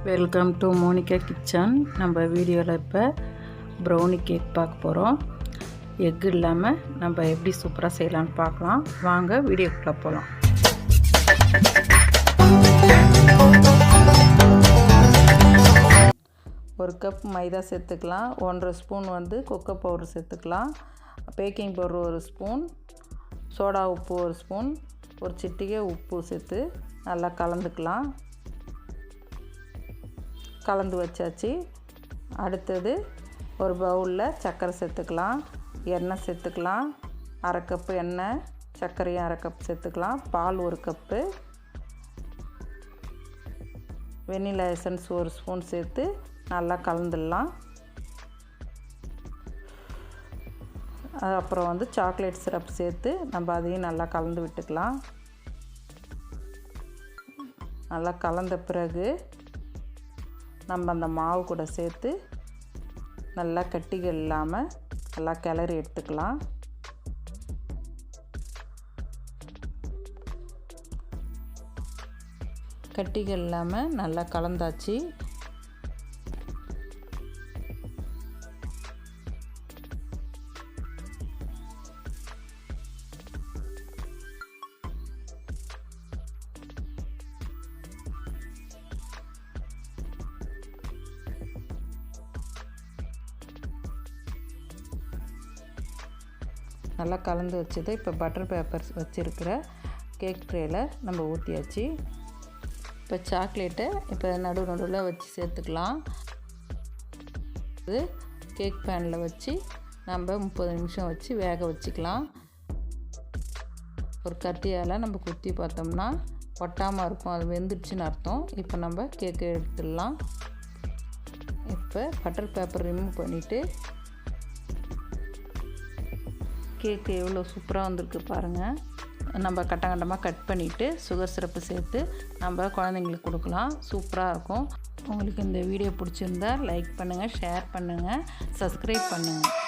Welcome to Monica kitchen. நம்ம வீடியோவில் இப்போ ப்ரௌனி கேக் பார்க்க போகிறோம். எக் இல்லாமல் நம்ம எப்படி சூப்பராக செய்யலான்னு பார்க்கலாம். வாங்க வீடியோக்குள்ளே போகலாம். ஒரு கப் மைதா சேர்த்துக்கலாம். 1.5 ஸ்பூன் கொக்கோ பவுடர் சேர்த்துக்கலாம். பேக்கிங் பவுடர் 1 ஸ்பூன், சோடா உப்பு 1 ஸ்பூன், ஒரு சிட்டிகை உப்பு சேர்த்து நல்லா கலந்துக்கலாம். கலந்து வச்சாச்சு. அடுத்தது ஒரு பவுலில் சர்க்கரை சேர்த்துக்கலாம், எண்ணெய் சேர்த்துக்கலாம். 1/2 கப்பு எண்ணெய், சர்க்கரையும் 1/2 கப் சேர்த்துக்கலாம். பால் 1 கப்பு, வெண்ணிலா எசன்ஸ் 1 ஸ்பூன் சேர்த்து நல்லா கலந்துடலாம். அப்புறம் சாக்லேட் சிரப் சேர்த்து நம்ம அதையும் நல்லா கலந்து விட்டுக்கலாம். நல்லா கலந்த பிறகு நம்ம அந்த மாவு கூட சேர்த்து நல்லா கட்டிகள் இல்லாமல் நல்லா கிளறி எடுத்துக்கலாம். கட்டிகள் இல்லாமல் நல்லா கலந்தாச்சு. நல்லா கலந்து வச்சது இப்போ பட்டர் பேப்பர் வச்சுருக்கிற கேக் ட்ரேயில் நம்ம ஊற்றியாச்சு. இப்போ சாக்லேட்டை இப்போ நடுவில் வச்சு சேர்த்துக்கலாம். இது கேக் பேனில் வச்சு நம்ம 30 நிமிஷம் வச்சு வேக வச்சுக்கலாம். ஒரு கத்தியால் நம்ம குத்தி பார்த்தோம்னா ஒட்டாமல் இருக்கும், அது வெந்துடுச்சுன்னு அர்த்தம். இப்போ நம்ம கேக்கு எடுத்துடலாம். இப்போ பட்டர் பேப்பர் ரிமூவ் பண்ணிவிட்டு கேக்கு எவ்வளோ சூப்பராக வந்திருக்கு பாருங்கள். நம்ம கட்டமாக கட் பண்ணிவிட்டு சுகர் சிரப்பு சேர்த்து நம்ம குழந்தைங்களுக்கு கொடுக்கலாம். சூப்பராக இருக்கும். உங்களுக்கு இந்த வீடியோ பிடிச்சிருந்தா லைக் பண்ணுங்கள், ஷேர் பண்ணுங்கள், சப்ஸ்கிரைப் பண்ணுங்கள்.